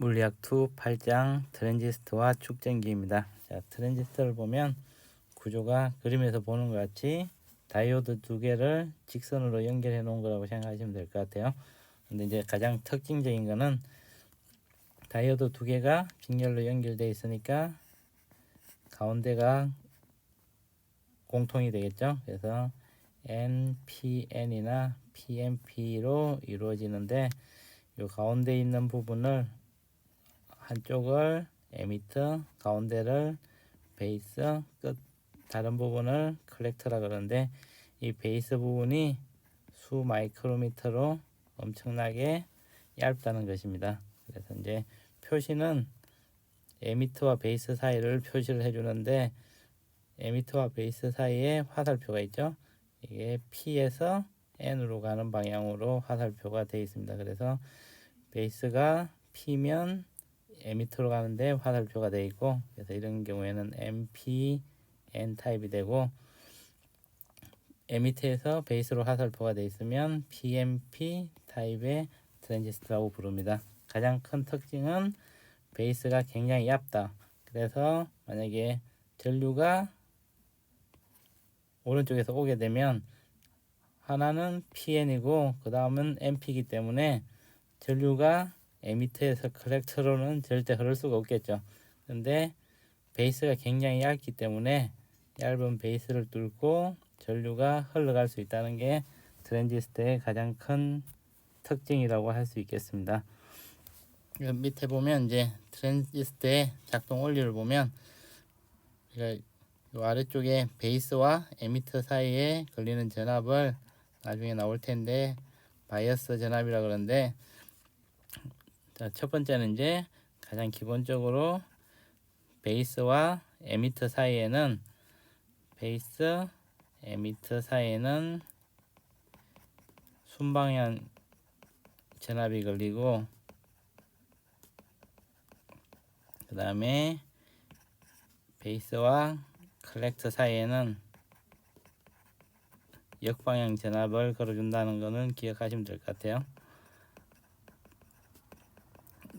물리학 2 8장 트랜지스터와 축전기입니다. 자, 트랜지스터를 보면 구조가 그림에서 보는 것 같이 다이오드 두 개를 직선으로 연결해 놓은 거라고 생각하시면 될 것 같아요. 근데 이제 가장 특징적인 거는 다이오드 두 개가 직렬로 연결되어 있으니까 가운데가 공통이 되겠죠. 그래서 NPN이나 PNP로 이루어지는데 이 가운데 있는 부분을 한쪽을 에미터, 가운데를 베이스, 끝 다른 부분을 컬렉터라 그러는데 이 베이스 부분이 수 마이크로미터로 엄청나게 얇다는 것입니다. 그래서 이제 표시는 에미터와 베이스 사이를 표시를 해주는데 에미터와 베이스 사이에 화살표가 있죠. 이게 P에서 N으로 가는 방향으로 화살표가 되어 있습니다. 그래서 베이스가 P면 에미터로 가는데 화살표가 되어 있고, 그래서 이런 경우에는 MP, N 타입이 되고, 에미터에서 베이스로 화살표가 되어 있으면 PNP 타입의 트랜지스터라고 부릅니다. 가장 큰 특징은 베이스가 굉장히 얇다. 그래서 만약에 전류가 오른쪽에서 오게 되면 하나는 PN이고 그 다음은 NP이기 때문에 전류가 에미터에서 컬렉터로는 절대 흐를 수가 없겠죠. 근데 베이스가 굉장히 얇기 때문에 얇은 베이스를 뚫고 전류가 흘러갈 수 있다는 게 트랜지스터의 가장 큰 특징이라고 할 수 있겠습니다. 밑에 보면 이제 트랜지스터의 작동 원리를 보면 이 아래쪽에 베이스와 에미터 사이에 걸리는 전압을 나중에 나올 텐데 바이어스 전압이라 그러는데, 자, 첫 번째는 이제 가장 기본적으로 베이스와 에미터 사이에는 순방향 전압이 걸리고, 그 다음에 베이스와 컬렉터 사이에는 역방향 전압을 걸어준다는 것은 기억하시면 될 것 같아요.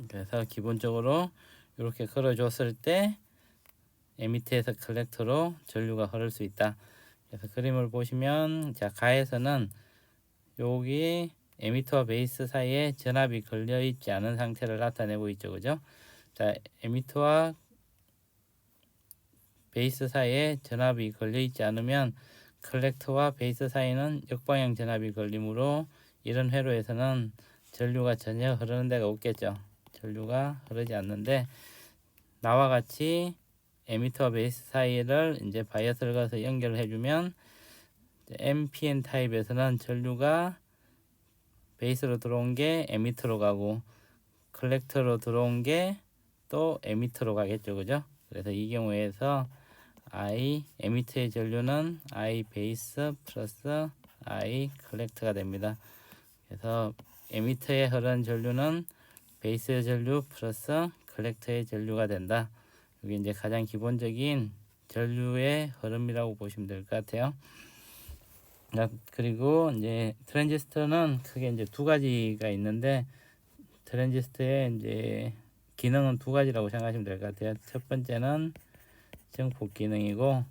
그래서 기본적으로 이렇게 걸어줬을 때 에미터에서 컬렉터로 전류가 흐를 수 있다. 그래서 그림을 보시면, 자, 가에서는 여기 에미터와 베이스 사이에 전압이 걸려 있지 않은 상태를 나타내고 있죠, 그죠? 자, 에미터와 베이스 사이에 전압이 걸려 있지 않으면 컬렉터와 베이스 사이는 역방향 전압이 걸리므로 이런 회로에서는 전류가 전혀 흐르는 데가 없겠죠. 전류가 흐르지 않는데, 나와 같이 에미터와 베이스 사이를 이제 바이어스를 가서 연결을 해주면 NPN 타입에서는 전류가 베이스로 들어온 게 에미터로 가고 컬렉터로 들어온 게 또 에미터로 가겠죠, 그죠? 그래서 이 경우에서 I 에미터의 전류는 I 베이스 플러스 I 컬렉터가 됩니다. 그래서 에미터에 흐르는 전류는 베이스의 전류 플러스 컬렉터의 전류가 된다. 이게 이제 가장 기본적인 전류의 흐름이라고 보시면 될 것 같아요. 그리고 이제 트랜지스터는 크게 이제 두 가지가 있는데, 트랜지스터의 이제 기능은 두 가지라고 생각하시면 될 것 같아요. 첫 번째는 정폭 기능이고,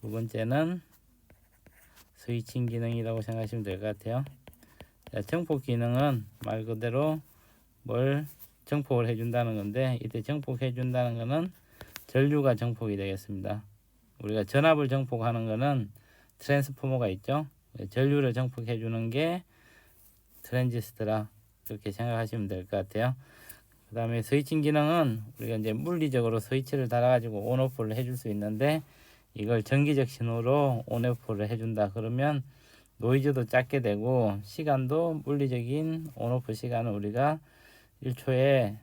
두 번째는 스위칭 기능이라고 생각하시면 될 것 같아요. 자, 정폭 기능은 말 그대로 뭘 정폭을 해준다는 건데, 이때 정폭해 준다는 거는 전류가 정폭이 되겠습니다. 우리가 전압을 정폭하는 거는 트랜스포머가 있죠. 전류를 정폭해 주는 게 트랜지스터라 그렇게 생각하시면 될 것 같아요. 그 다음에 스위칭 기능은 우리가 이제 물리적으로 스위치를 달아가지고 온오프를 해줄 수 있는데, 이걸 전기적 신호로 온오프를 해준다 그러면 노이즈도 작게 되고 시간도 물리적인 온오프 시간은 우리가 1초에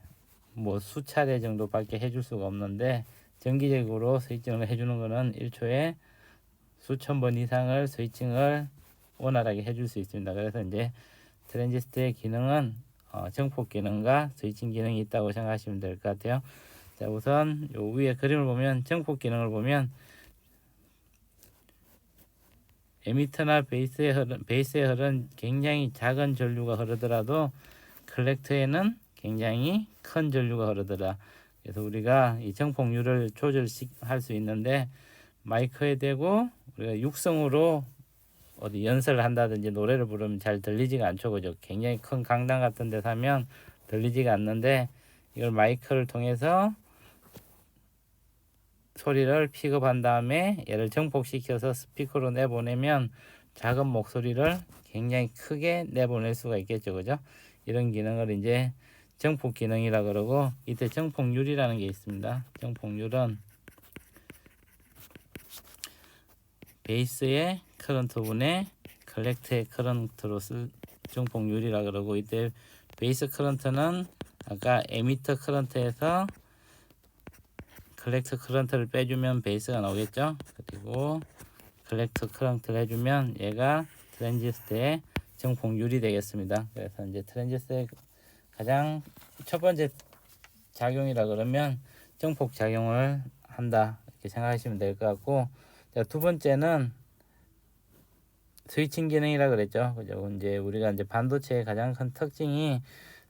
뭐 수차례 정도밖에 해줄 수가 없는데, 정기적으로 스위칭을 해주는 거는 1초에 수천 번 이상을 스위칭을 원활하게 해줄 수 있습니다. 그래서 이제 트랜지스터의 기능은 정폭 기능과 스위칭 기능이 있다고 생각하시면 될 것 같아요. 자, 우선 요 위에 그림을 보면 정폭 기능을 보면 에미터나 베이스에 흐른 굉장히 작은 전류가 흐르더라도 컬렉터에는 굉장히 큰 전류가 흐르더라. 그래서 우리가 이 정폭률을 조절할 수 있는데 마이크에 대고 우리가 육성으로 어디 연설을 한다든지 노래를 부르면 잘 들리지가 않죠, 그죠? 굉장히 큰 강당 같은 데서 하면 들리지가 않는데 이걸 마이크를 통해서 소리를 픽업한 다음에 얘를 정폭시켜서 스피커로 내보내면 작은 목소리를 굉장히 크게 내보낼 수가 있겠죠, 그죠? 이런 기능을 이제 정폭 기능이라 그러고, 이때 정폭률이라는 게 있습니다. 정폭률은 베이스의 커런트분의 컬렉트의 커런트로 쓸 정폭률이라 그러고, 이때 베이스 커런트는 아까 에미터 커런트에서 컬렉트 커런트를 빼주면 베이스가 나오겠죠. 그리고 컬렉트 커런트를 해주면 얘가 트랜지스터의 정폭률이 되겠습니다. 그래서 이제 트랜지스터의 가장 첫 번째 작용이라 그러면 정폭 작용을 한다 이렇게 생각하시면 될 것 같고, 자, 두 번째는 스위칭 기능이라 그랬죠. 그죠? 이제 우리가 이제 반도체의 가장 큰 특징이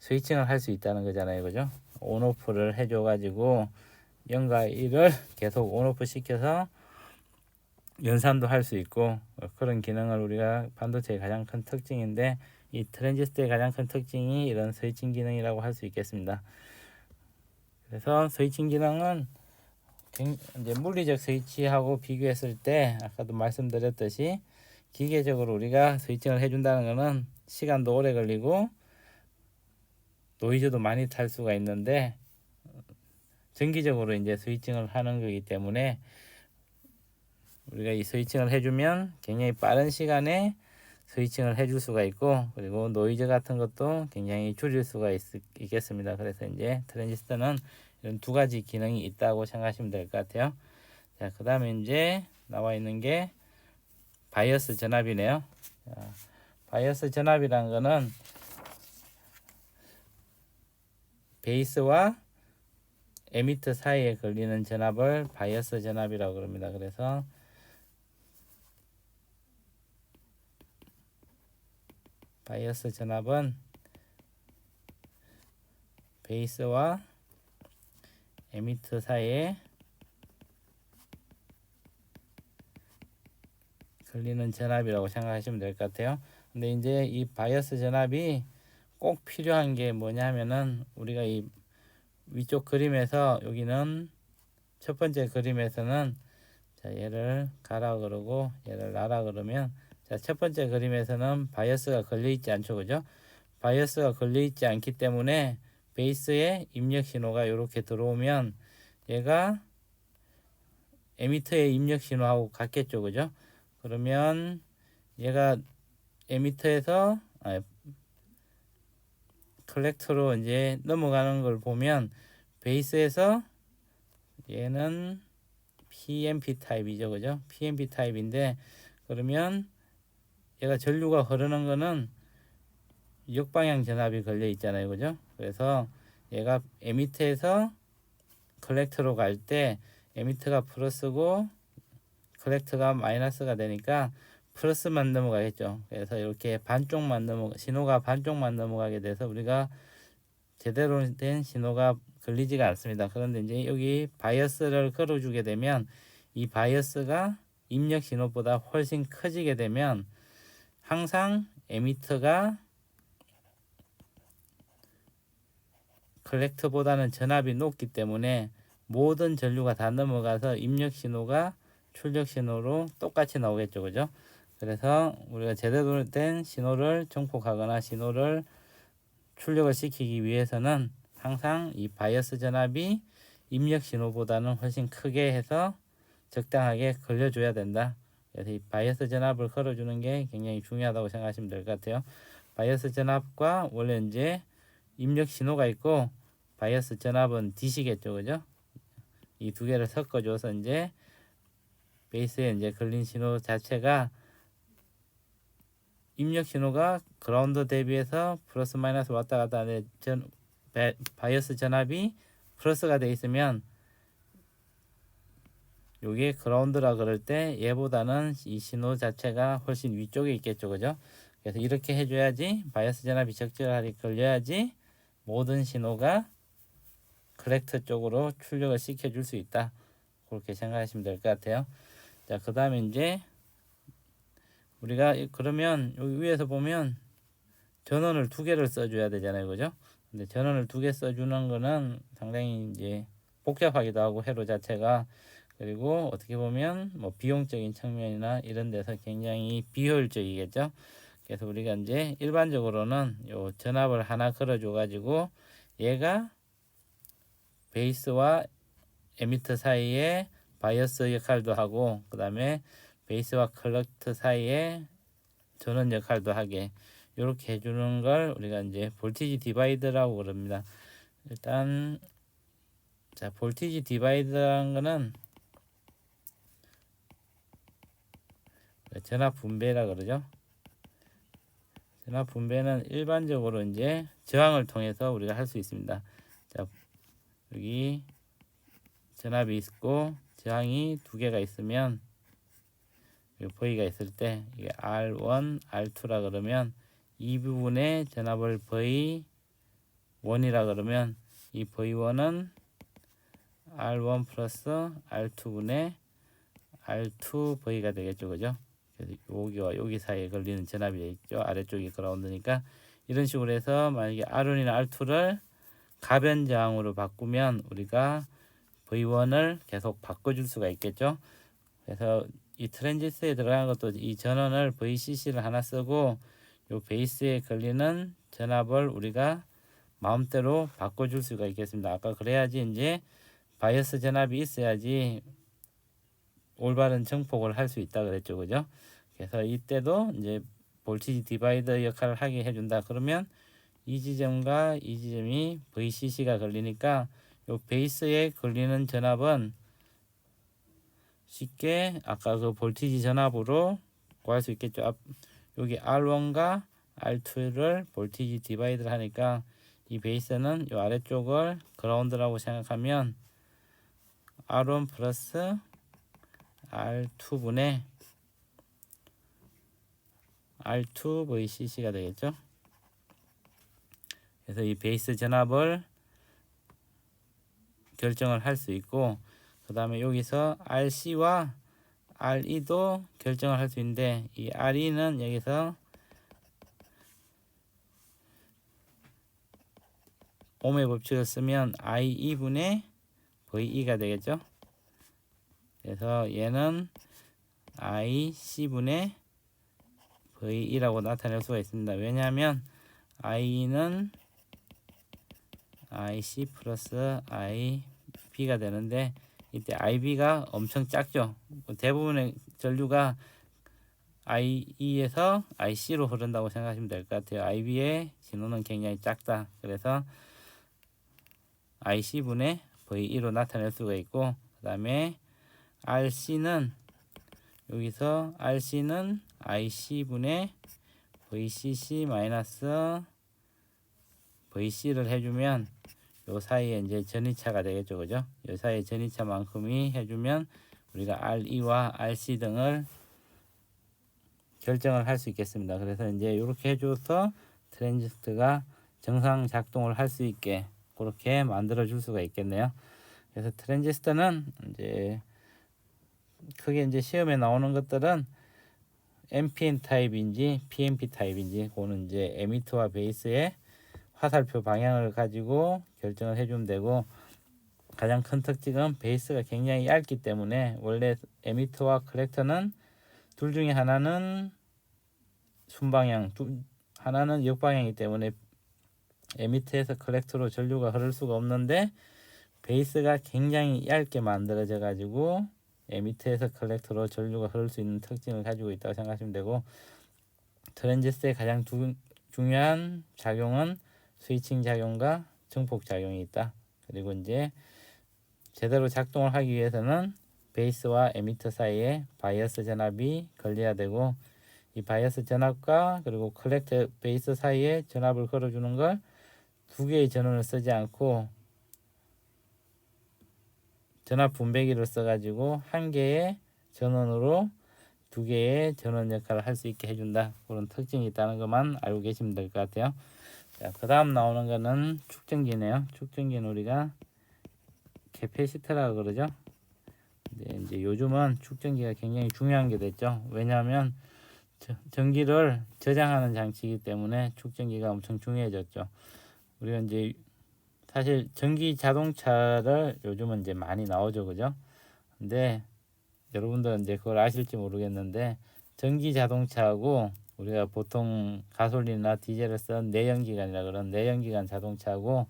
스위칭을 할 수 있다는 거잖아요. 그죠? 온오프를 해줘 가지고 0과 1을 계속 온오프 시켜서 연산도 할 수 있고, 그런 기능을 우리가 반도체의 가장 큰 특징인데, 이 트랜지스터의 가장 큰 특징이 이런 스위칭 기능이라고 할 수 있겠습니다. 그래서 스위칭 기능은 이제 물리적 스위치하고 비교했을 때 아까도 말씀드렸듯이 기계적으로 우리가 스위칭을 해준다는 것은 시간도 오래 걸리고 노이즈도 많이 탈 수가 있는데, 정기적으로 이제 스위칭을 하는 거기 때문에 우리가 이 스위칭을 해주면 굉장히 빠른 시간에 스위칭을 해줄 수가 있고, 그리고 노이즈 같은 것도 굉장히 줄일 수가 있겠습니다. 그래서 이제 트랜지스터는 이런 두 가지 기능이 있다고 생각하시면 될 것 같아요. 자, 그 다음에 이제 나와 있는 게 바이어스 전압이네요. 자, 바이어스 전압이란 거는 베이스와 에미터 사이에 걸리는 전압을 바이어스 전압이라고 그럽니다. 그래서 바이어스 전압은 베이스와 에미터 사이에 걸리는 전압이라고 생각하시면 될 것 같아요. 근데 이제 이 바이어스 전압이 꼭 필요한 게 뭐냐면은, 우리가 이 위쪽 그림에서 여기는 첫 번째 그림에서는 자, 얘를 가라 그러고 얘를 놔라 그러면, 자, 첫 번째 그림에서는 바이어스가 걸려 있지 않죠, 그죠? 바이어스가 걸려 있지 않기 때문에 베이스에 입력 신호가 이렇게 들어오면 얘가 에미터의 입력 신호하고 같겠죠, 그죠? 그러면 얘가 에미터에서 컬렉터로 이제 넘어가는 걸 보면 베이스에서 얘는 PNP 타입이죠, 그죠? PNP 타입인데, 그러면 얘가 전류가 흐르는 거는 역방향 전압이 걸려 있잖아요, 그죠? 그래서 얘가 에미터에서 컬렉터로 갈 때 에미터가 플러스고 컬렉터가 마이너스가 되니까 플러스만 넘어가겠죠. 그래서 이렇게 반쪽만 신호가 반쪽만 넘어가게 돼서 우리가 제대로 된 신호가 걸리지가 않습니다. 그런데 이제 여기 바이어스를 걸어주게 되면 이 바이어스가 입력 신호보다 훨씬 커지게 되면 항상 에미터가 컬렉터보다는 전압이 높기 때문에 모든 전류가 다 넘어가서 입력 신호가 출력 신호로 똑같이 나오겠죠, 그죠? 그래서 우리가 제대로 된 신호를 정폭하거나 신호를 출력을 시키기 위해서는 항상 이 바이어스 전압이 입력 신호보다는 훨씬 크게 해서 적당하게 걸려줘야 된다. 그래서 이 바이어스 전압을 걸어주는 게 굉장히 중요하다고 생각하시면 될 것 같아요. 바이어스 전압과 원래 이제 입력 신호가 있고 바이어스 전압은 DC겠죠, 그죠? 이 두 개를 섞어줘서 이제 베이스에 이제 걸린 신호 자체가 입력 신호가 그라운드 대비해서 플러스 마이너스 왔다 갔다 하는데 바이어스 전압이 플러스가 돼 있으면 요게 그라운드라 그럴 때 얘보다는 이 신호 자체가 훨씬 위쪽에 있겠죠, 그죠? 그래서 이렇게 해줘야지 바이어스 전압이 적절하게 걸려야지 모든 신호가 컬렉터 쪽으로 출력을 시켜줄 수 있다. 그렇게 생각하시면 될 것 같아요. 자, 그 다음에 이제 우리가 그러면 여기 위에서 보면 전원을 두 개를 써줘야 되잖아요, 그죠? 근데 전원을 두 개 써주는 거는 상당히 이제 복잡하기도 하고 회로 자체가, 그리고 어떻게 보면 뭐 비용적인 측면이나 이런 데서 굉장히 비효율적이겠죠. 그래서 우리가 이제 일반적으로는 요 전압을 하나 걸어줘 가지고 얘가 베이스와 에미터 사이에 바이어스 역할도 하고, 그 다음에 베이스와 컬렉터 사이에 전원 역할도 하게 이렇게 해주는 걸 우리가 이제 볼티지 디바이더라고 그럽니다. 일단 자, 볼티지 디바이더라는 거는 전압 분배라 그러죠. 전압 분배는 일반적으로 이제 저항을 통해서 우리가 할 수 있습니다. 자, 여기 전압이 있고 저항이 두 개가 있으면 V가 있을 때 이게 R1, R2라 그러면 이 부분의 전압을 V1이라 그러면 이 V1은 R1 플러스 R2분의 R2V가 되겠죠, 그죠? 그래서 여기와 여기 사이에 걸리는 전압이 되겠죠. 아래쪽이 그라운드니까. 이런 식으로 해서 만약에 R1이나 R2를 가변 저항으로 바꾸면 우리가 V1을 계속 바꿔줄 수가 있겠죠. 그래서 이 트랜지스터에 들어간 것도 이 전원을 VCC를 하나 쓰고 요 베이스에 걸리는 전압을 우리가 마음대로 바꿔줄 수가 있겠습니다. 아까 그래야지 이제 바이어스 전압이 있어야지 올바른 증폭을 할 수 있다 그랬죠, 그죠? 그래서 이때도 이제 볼티지 디바이더 역할을 하게 해준다. 그러면 이 지점과 이 지점이 VCC가 걸리니까 요 베이스에 걸리는 전압은 쉽게 아까 그 볼티지 전압으로 구할 수 있겠죠. 여기 R1과 R2를 볼티지 디바이드를 하니까 이 베이스는 이 아래쪽을 그라운드라고 생각하면 R1 플러스 R2분의 R2VCC가 되겠죠. 그래서 이 베이스 전압을 결정을 할 수 있고, 그 다음에 여기서 RC와 RE도 결정을 할 수 있는데, 이 RE는 여기서 옴의 법칙을 쓰면 IE분의 VE가 되겠죠. 그래서 얘는 IC분의 VE라고 나타낼 수가 있습니다. 왜냐하면 I는 IC 플러스 IB가 되는데 이때 IB가 엄청 작죠. 대부분의 전류가 IE에서 IC로 흐른다고 생각하시면 될 것 같아요. IB의 진호는 굉장히 작다. 그래서 IC분의 VE로 나타낼 수가 있고, 그 다음에 RC는 여기서 RC는 IC분의 VCC 마이너스 VC를 해주면 요 사이에 이제 전이차가 되겠죠, 그죠? 요 사이에 전이차만큼이 해주면 우리가 RE와 RC 등을 결정을 할 수 있겠습니다. 그래서 이제 이렇게 해줘서 트랜지스터가 정상 작동을 할 수 있게 그렇게 만들어 줄 수가 있겠네요. 그래서 트랜지스터는 이제 크게 이제 시험에 나오는 것들은 NPN 타입인지 PNP 타입인지 그거는 이제 에미터와 베이스의 화살표 방향을 가지고 결정을 해주면 되고, 가장 큰 특징은 베이스가 굉장히 얇기 때문에 원래 에미터와 컬렉터는 둘 중에 하나는 순방향, 하나는 역방향이기 때문에 에미터에서 컬렉터로 전류가 흐를 수가 없는데, 베이스가 굉장히 얇게 만들어져 가지고 에미터에서 컬렉터로 전류가 흐를 수 있는 특징을 가지고 있다고 생각하시면 되고, 트랜지스터의 가장 중요한 작용은 스위칭 작용과 증폭 작용이 있다. 그리고 이제 제대로 작동을 하기 위해서는 베이스와 에미터 사이에 바이어스 전압이 걸려야 되고, 이 바이어스 전압과 그리고 컬렉터 베이스 사이에 전압을 걸어주는 걸 두 개의 전원을 쓰지 않고 전압 분배기를 써가지고 한 개의 전원으로 두 개의 전원 역할을 할 수 있게 해준다. 그런 특징이 있다는 것만 알고 계시면 될 것 같아요. 자, 그 다음 나오는 거는 축전기네요. 축전기는 우리가 캐패시터라고 그러죠. 근데 이제 요즘은 축전기가 굉장히 중요한 게 됐죠. 왜냐하면 전기를 저장하는 장치이기 때문에 축전기가 엄청 중요해졌죠. 우리가 이제 사실 전기 자동차를 요즘은 이제 많이 나오죠, 그죠? 근데 여러분들은 이제 그걸 아실지 모르겠는데 전기 자동차하고 우리가 보통 가솔린이나 디젤을 쓴 내연기관이라 그런 내연기관 자동차하고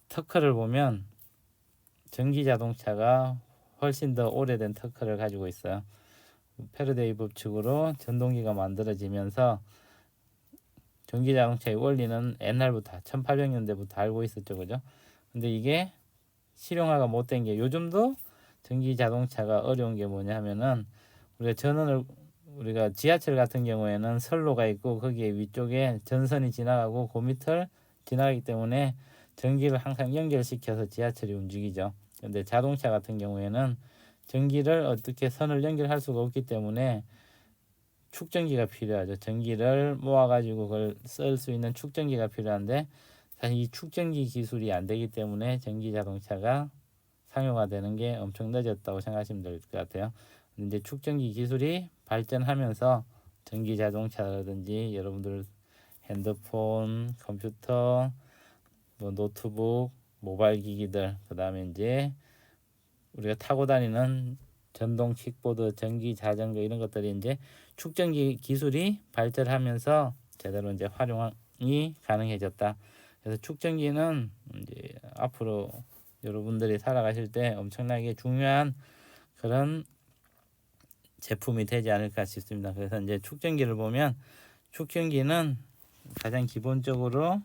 터크를 보면 전기 자동차가 훨씬 더 오래된 터크를 가지고 있어요. 패러데이 법칙으로 전동기가 만들어지면서 전기 자동차의 원리는 옛날부터 1800년대부터 알고 있었죠, 그죠? 근데 이게 실용화가 못된 게 요즘도 전기 자동차가 어려운 게 뭐냐 하면은 우리가 지하철 같은 경우에는 선로가 있고 거기에 위쪽에 전선이 지나가고 그 밑을 지나가기 때문에 전기를 항상 연결시켜서 지하철이 움직이죠. 근데 자동차 같은 경우에는 전기를 어떻게 선을 연결할 수가 없기 때문에 축전기가 필요하죠. 전기를 모아가지고 그걸 쓸 수 있는 축전기가 필요한데 사실 이 축전기 기술이 안 되기 때문에 전기 자동차가 상용화되는 게 엄청 늦었다고 생각하시면 될 것 같아요. 근데 축전기 기술이 발전하면서 전기 자동차라든지 여러분들 핸드폰, 컴퓨터, 뭐 노트북, 모바일 기기들, 그 다음에 이제 우리가 타고 다니는 전동 킥보드, 전기 자전거 이런 것들이 이제 축전기 기술이 발전하면서 제대로 이제 활용이 가능해졌다. 그래서 축전기는 이제 앞으로 여러분들이 살아가실 때 엄청나게 중요한 그런 제품이 되지 않을까 싶습니다. 그래서 이제 축전기를 보면 축전기는 가장 기본적으로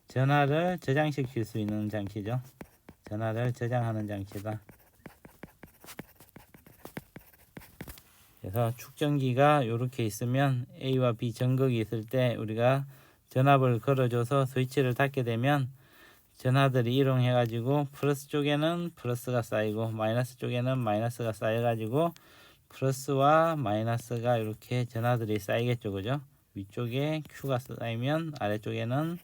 전하를 저장시킬 수 있는 장치죠. 전하를 저장하는 장치다. 그래서 축전기가 이렇게 있으면 A와 B 전극이 있을 때 우리가 전압을 걸어줘서 스위치를 닫게 되면 전하들이 이동해 가지고 플러스 쪽에는 플러스가 쌓이고 마이너스 쪽에는 마이너스가 쌓여 가지고 플러스와 마이너스가 이렇게 전하들이 쌓이겠죠, 그죠? 위쪽에 Q가 쌓이면 아래쪽에는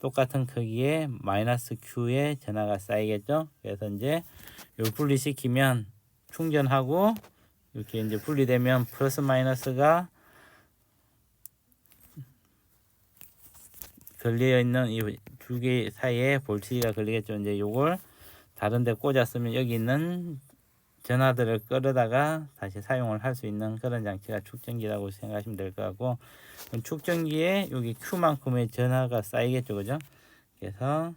똑같은 크기의 마이너스 Q의 전하가 쌓이겠죠. 그래서 이제 요 분리시키면 충전하고 이렇게 이제 분리되면 플러스 마이너스가 걸려 있는 이 두 개 사이에 볼트가 걸리겠죠. 이제 요걸 다른 데 꽂았으면 여기 있는 전하들을 끌어다가 다시 사용을 할 수 있는 그런 장치가 축전기라고 생각하시면 될 것 같고, 축전기에 여기 Q만큼의 전하가 쌓이겠죠, 그죠? 그래서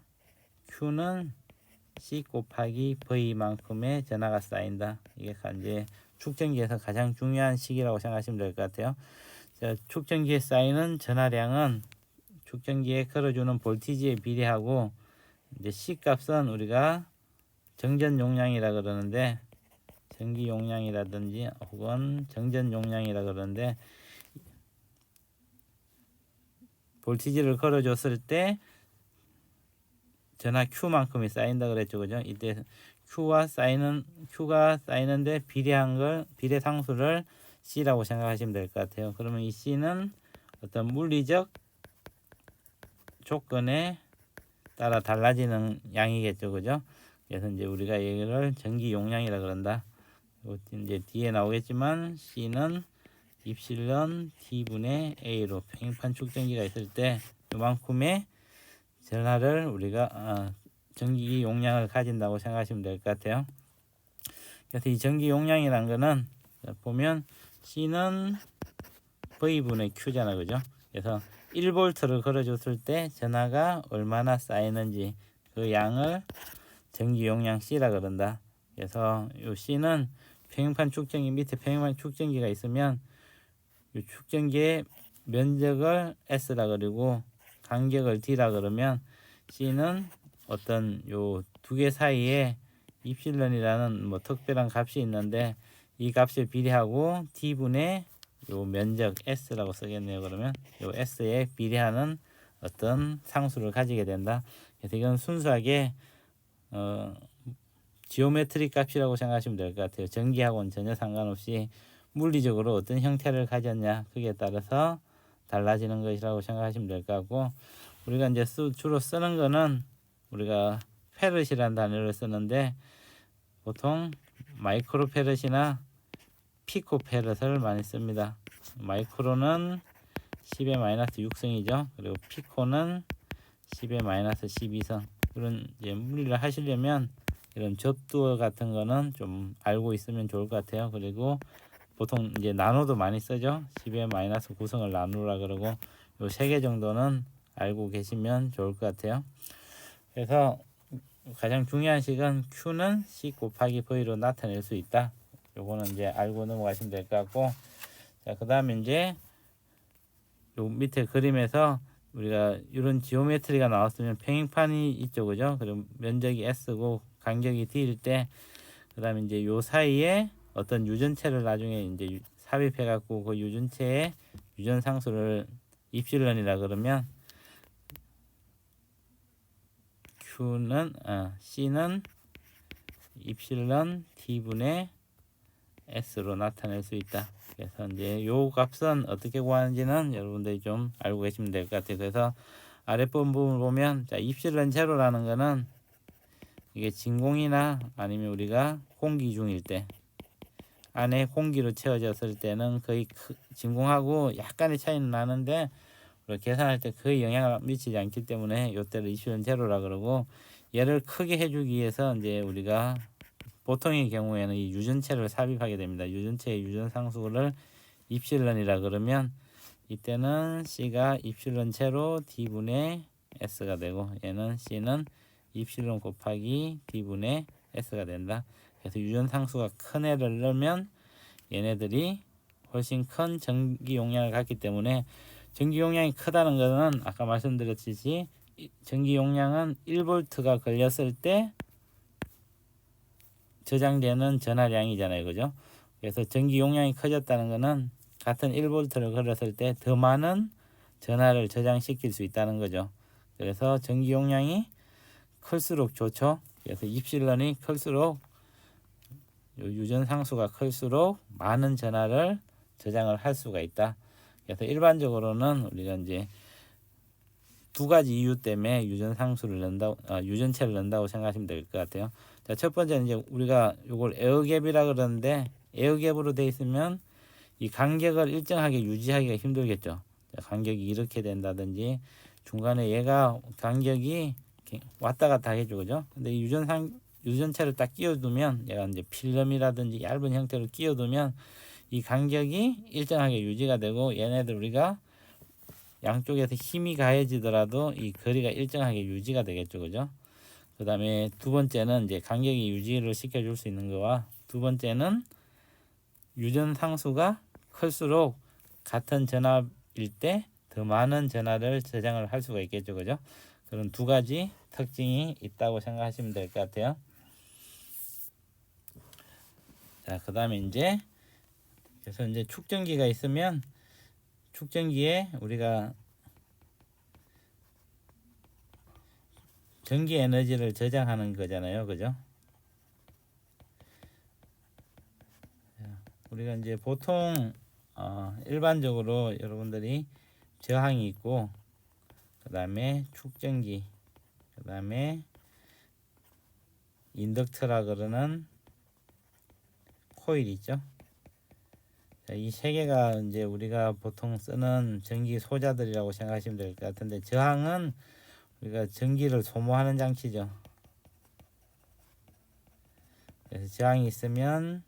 Q는 C 곱하기 V만큼의 전하가 쌓인다. 이게 이제 축전기에서 가장 중요한 식이라고 생각하시면 될 것 같아요. 자, 축전기에 쌓이는 전하량은 축전기에 걸어주는 볼티지에 비례하고, 이제 C 값은 우리가 정전 용량이라 그러는데, 전기 용량이라든지 혹은 정전 용량이라 그러는데, 볼티지를 걸어줬을 때 전하 Q만큼이 쌓인다 그랬죠, 그죠? 이때 Q가 쌓이는데 비례 상수를 C라고 생각하시면 될 것 같아요. 그러면 이 C는 어떤 물리적 조건에 따라 달라지는 양이겠죠, 그죠? 그래서 이제 우리가 얘기를 전기 용량이라 그런다. 이제 뒤에 나오겠지만 C는 입실론 T분의 A로 평행판 축전기가 있을 때 이만큼의 전하를 우리가 전기 용량을 가진다고 생각하시면 될 것 같아요. 그래서 이 전기 용량이란 거는 보면 C는 V분의 Q잖아, 그죠? 그래서 1V를 걸어줬을 때 전하가 얼마나 쌓이는지 그 양을 전기 용량 C라 그런다. 그래서 이 C는 평행판 축전기 밑에 평행판 축전기가 있으면 이 축전기의 면적을 S라 그리고 간격을 D라 그러면 C는 어떤 요 두 개 사이에 입실론이라는 뭐 특별한 값이 있는데 이 값에 비례하고 D분의 요 면적 S라고 쓰겠네요. 그러면 요 S에 비례하는 어떤 상수를 가지게 된다. 그래서 이건 순수하게 지오메트리 값이라고 생각하시면 될 것 같아요. 전기하고는 전혀 상관없이 물리적으로 어떤 형태를 가졌냐 그에 따라서 달라지는 것이라고 생각하시면 될 것 같고, 우리가 이제 주로 쓰는 거는 우리가 페럿이라는 단어를 쓰는데 보통 마이크로 페럿이나 피코 페럿을 많이 씁니다. 마이크로는 10의 마이너스 6성이죠. 그리고 피코는 10의 마이너스 12성. 그런 이제 물리를 하시려면 이런 접두 같은 거는 좀 알고 있으면 좋을 것 같아요. 그리고 보통 이제 나노도 많이 쓰죠. 10의 마이너스 9성을 나누라 그러고 요 3개 정도는 알고 계시면 좋을 것 같아요. 그래서 가장 중요한 식은 Q는 C 곱하기 V로 나타낼 수 있다. 요거는 이제 알고 넘어가시면 될 것 같고, 자, 그 다음에 이제 요 밑에 그림에서 우리가 이런 지오메트리가 나왔으면 평행판이 있죠, 그죠? 그럼 면적이 S고 간격이 D일 때, 그 다음에 이제 요 사이에 어떤 유전체를 나중에 이제 삽입해 갖고 그 유전체의 유전상수를 입실론이라 그러면 C는 입실론 T분의 S로 나타낼 수 있다. 그래서 이제 요 값은 어떻게 구하는지는 여러분들이 좀 알고 계시면 될 것 같아요. 그래서 아랫부분 부분을 보면, 자, 입실론 제로라는 거는 이게 진공이나 아니면 우리가 공기 중일 때 안에 공기로 채워졌을 때는 거의 진공하고 약간의 차이는 나는데 우리가 계산할 때 거의 영향을 미치지 않기 때문에 이때를 입실론 제로라 그러고, 얘를 크게 해주기 위해서 이제 우리가 보통의 경우에는 이 유전체를 삽입하게 됩니다. 유전체의 유전상수를 입실론이라 그러면 이때는 C가 입실론 제로 D분의 S가 되고, 얘는 C는 입실론 곱하기 D분의 S가 된다. 그래서 유전상수가 큰 애를 넣으면 얘네들이 훨씬 큰 전기 용량을 갖기 때문에, 전기 용량이 크다는 것은 아까 말씀드렸듯이 전기 용량은 1V가 걸렸을 때 저장되는 전하량이잖아요, 그죠? 그래서 전기 용량이 커졌다는 것은 같은 1V를 걸었을 때 더 많은 전하를 저장시킬 수 있다는 거죠. 그래서 전기 용량이 클수록 좋죠. 그래서 입실론이 클수록, 유전 상수가 클수록 많은 전하를 저장을 할 수가 있다. 그래서 일반적으로는 우리가 이제 두 가지 이유 때문에 유전체를 넣는다고 생각하시면 될 것 같아요. 자, 첫 번째는 이제 우리가 이걸 에어갭이라 그러는데, 에어갭으로 돼 있으면 이 간격을 일정하게 유지하기가 힘들겠죠. 자, 간격이 이렇게 된다든지 중간에 얘가 간격이 왔다 갔다 해주죠, 그죠? 근데 이 유전체를 딱 끼워두면, 얘가 이제 필름이라든지 얇은 형태로 끼워두면 이 간격이 일정하게 유지가 되고, 얘네들 우리가 양쪽에서 힘이 가해지더라도 이 거리가 일정하게 유지가 되겠죠, 그죠? 그 다음에 두 번째는 이제 간격이 유지를 시켜줄 수 있는 거와, 두 번째는 유전 상수가 클수록 같은 전압일 때 더 많은 전하를 저장을 할 수가 있겠죠, 그죠? 그런 두 가지 특징이 있다고 생각하시면 될 것 같아요. 자, 그 다음에 이제 그래서 이제 축전기가 있으면 축전기에 우리가 전기 에너지를 저장하는 거잖아요, 그죠? 우리가 이제 보통 일반적으로 여러분들이 저항이 있고, 그 다음에 축전기, 그 다음에 인덕터라 그러는 코일 있죠. 이 세 개가 이제 우리가 보통 쓰는 전기 소자들이라고 생각하시면 될 것 같은데, 저항은 우리가 전기를 소모하는 장치죠. 그래서 저항이 있으면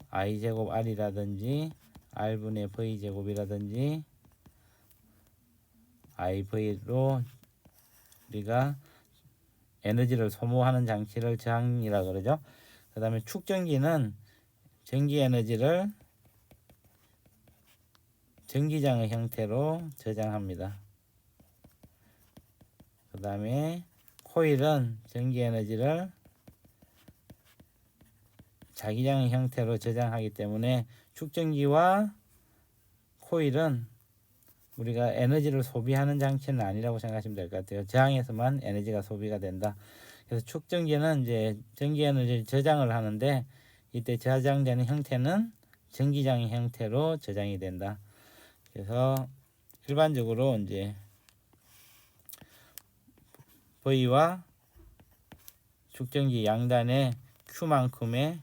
I제곱 R이라든지 R분의 V제곱이라든지 IV로 우리가 에너지를 소모하는 장치를 저항이라 그러죠. 그 다음에 축전기는 전기 에너지를 전기장의 형태로 저장합니다. 그 다음에 코일은 전기 에너지를 자기장의 형태로 저장하기 때문에 축전기와 코일은 우리가 에너지를 소비하는 장치는 아니라고 생각하시면 될 것 같아요. 저항에서만 에너지가 소비가 된다. 그래서 축전기는 이제 전기 에너지를 저장을 하는데, 이때 저장되는 형태는 전기장의 형태로 저장이 된다. 그래서 일반적으로 이제 V와 축전기 양단의 Q만큼의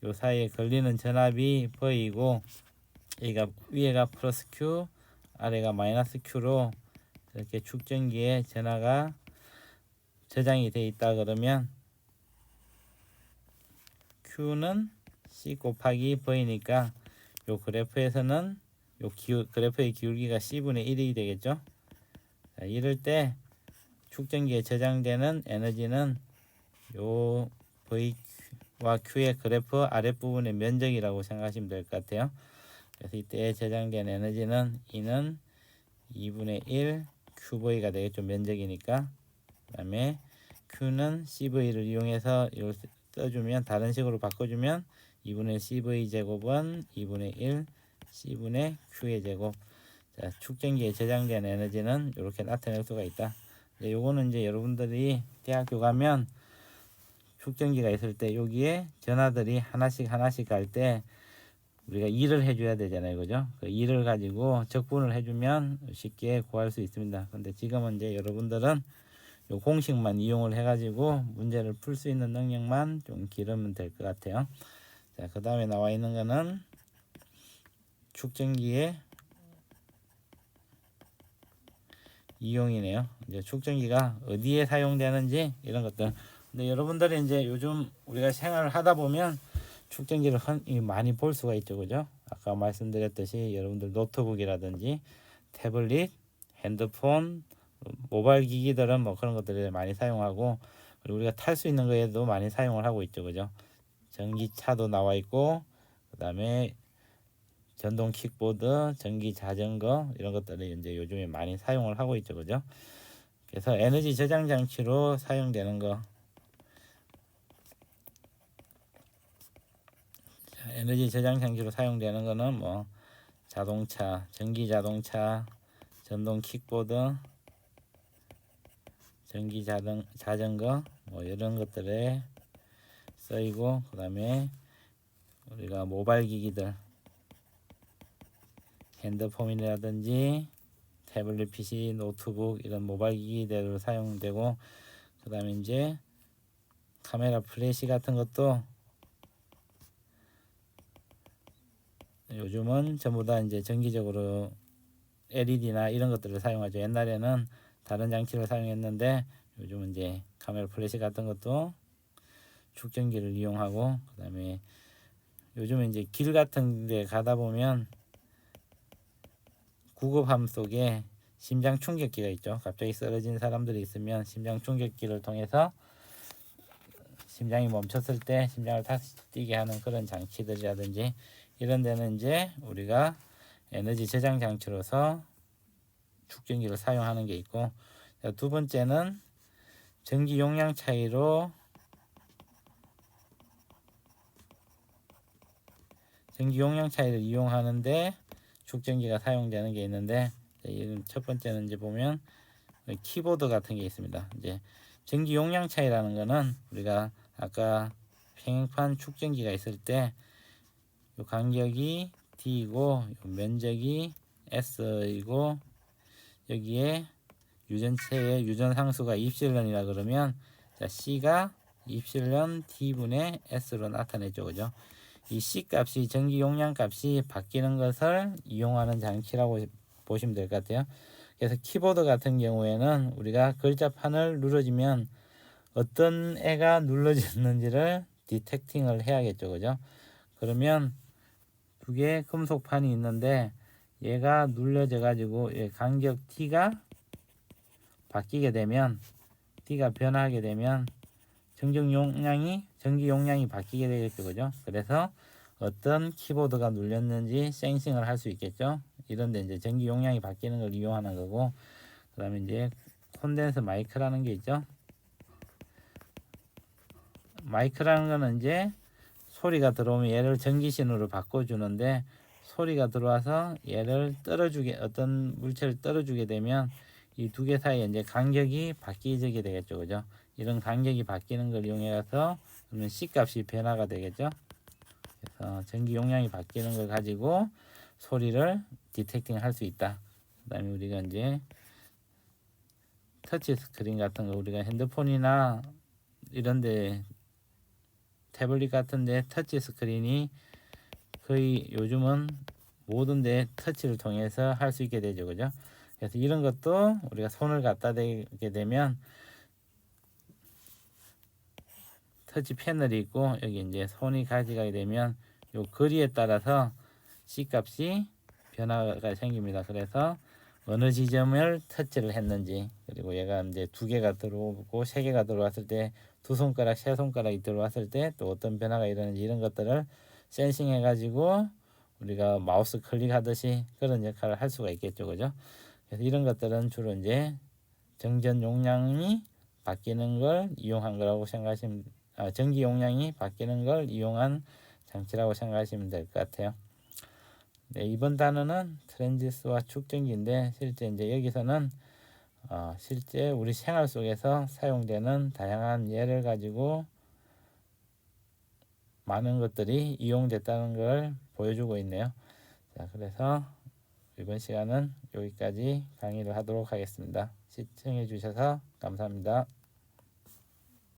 요 사이에 걸리는 전압이 V이고, 여기가 위에가 플러스 Q, 아래가 마이너스 Q로 이렇게 축전기에 전하가 저장이 되어 있다 그러면 Q는 C 곱하기 V니까 요 그래프에서는 요 그래프의 기울기가 C분의 1이 되겠죠. 자, 이럴 때 축전기에 저장되는 에너지는 요 V와 Q의 그래프 아랫부분의 면적이라고 생각하시면 될 것 같아요. 그래서 이때 저장된 에너지는 E는 2분의 1 QV가 되겠죠. 면적이니까. 그 다음에 Q는 CV를 이용해서 이걸 써주면, 다른 식으로 바꿔주면 2분의 CV 제곱은 2분의 1 C분의 Q의 제곱. 자, 축전기에 저장된 에너지는 이렇게 나타낼 수가 있다. 요거는 이제 여러분들이 대학교 가면 축전기가 있을 때 여기에 전하들이 하나씩 갈 때 우리가 일을 해줘야 되잖아요, 그죠? 그 일을 가지고 적분을 해주면 쉽게 구할 수 있습니다. 근데 지금은 이제 여러분들은 요 공식만 이용을 해가지고 문제를 풀 수 있는 능력만 좀 기르면 될 것 같아요. 자, 그 다음에 나와 있는 거는 축전기의 이용이네요. 이제 축전기가 어디에 사용되는지 이런 것들. 근데 여러분들이 이제 요즘 우리가 생활을 하다 보면 축전기를 많이 볼 수가 있죠, 그죠? 아까 말씀드렸듯이 여러분들 노트북이라든지 태블릿, 핸드폰, 모바일 기기들은 뭐 그런 것들을 많이 사용하고, 그리고 우리가 탈 수 있는 거에도 많이 사용을 하고 있죠, 그죠? 전기차도 나와 있고, 그 다음에 전동 킥보드, 전기 자전거 이런 것들을 이제 요즘에 많이 사용을 하고 있죠, 그죠? 그래서 에너지 저장 장치로 사용되는 거. 에너지 저장 장치로 사용되는 거는 뭐 자동차, 전기 자동차, 전동 킥보드, 전기 자전거 뭐 이런 것들에 쓰이고, 그 다음에 우리가 모바일 기기들, 핸드폰이라든지 태블릿 PC, 노트북 이런 모바일 기기들로 사용되고, 그 다음에 이제 카메라 플래시 같은 것도 요즘은 전부 다 이제 전기적으로 LED나 이런 것들을 사용하죠. 옛날에는 다른 장치를 사용했는데 요즘은 이제 카메라 플래시 같은 것도 축전기를 이용하고, 그 다음에 요즘은 이제 길 같은 데 가다 보면 구급함 속에 심장 충격기가 있죠. 갑자기 쓰러진 사람들이 있으면 심장 충격기를 통해서 심장이 멈췄을 때 심장을 다시 뛰게 하는 그런 장치들이라든지 이런 데는 이제 우리가 에너지 저장 장치로서 축전기를 사용하는 게 있고, 두 번째는 전기 용량 차이로 전기 용량 차이를 이용하는데 축전기가 사용되는 게 있는데, 첫 번째는 이제 보면 키보드 같은 게 있습니다. 이제 전기 용량 차이라는 거는 우리가 아까 평행판 축전기가 있을 때 요 간격이 D이고 요 면적이 S이고 여기에 유전체의 유전상수가 입실론이라 그러면, 자, C가 입실론 T분의 S로 나타내죠, 그죠? 이 C 값이 전기 용량 값이 바뀌는 것을 이용하는 장치라고 보시면 될 것 같아요. 그래서 키보드 같은 경우에는 우리가 글자판을 눌러주면 어떤 애가 눌러졌는지를 디텍팅을 해야겠죠, 그죠? 그러면 두 개의 금속판이 있는데 얘가 눌려져 가지고 간격 T가 바뀌게 되면, T가 변하게 되면 전기 용량이 바뀌게 되겠죠, 그죠? 그래서 어떤 키보드가 눌렸는지 센싱을 할 수 있겠죠. 이런데 이제 전기 용량이 바뀌는 걸 이용하는 거고, 그 다음에 이제 콘덴서 마이크라는 게 있죠. 마이크라는 거는 이제 소리가 들어오면 얘를 전기신호로 바꿔주는데, 소리가 들어와서 얘를 어떤 물체를 떨어주게 되면 이 두 개 사이에 이제 간격이 바뀌게 되겠죠, 그죠? 이런 간격이 바뀌는 걸 이용해서 그러면 C 값이 변화가 되겠죠. 그래서 전기 용량이 바뀌는 걸 가지고 소리를 디텍팅 할 수 있다. 그 다음에 우리가 이제 터치 스크린 같은 거 우리가 핸드폰이나 이런데 태블릿 같은데 터치 스크린이 거의 요즘은 모든 데 터치를 통해서 할 수 있게 되죠, 그죠? 그래서 이런 것도 우리가 손을 갖다 대게 되면 터치 패널이 있고 여기 이제 손이 가져가게 되면 요 거리에 따라서 C 값이 변화가 생깁니다. 그래서 어느 지점을 터치를 했는지, 그리고 얘가 이제 두 개가 들어오고 세 개가 들어왔을 때 두 손가락, 세 손가락이 들어왔을 때 또 어떤 변화가 일어나는지 이런 것들을 센싱 해가지고 우리가 마우스 클릭하듯이 그런 역할을 할 수가 있겠죠, 그죠? 그래서 이런 것들은 주로 이제 정전 용량이 바뀌는 걸 이용한 거라고 생각하시면, 전기 용량이 바뀌는 걸 이용한 장치라고 생각하시면 될 것 같아요. 네, 이번 단어는 트랜지스와 축전기인데 실제 이제 여기서는 실제 우리 생활 속에서 사용되는 다양한 예를 가지고 많은 것들이 이용됐다는 걸 보여주고 있네요. 자, 그래서 이번 시간은 여기까지 강의를 하도록 하겠습니다. 시청해 주셔서 감사합니다.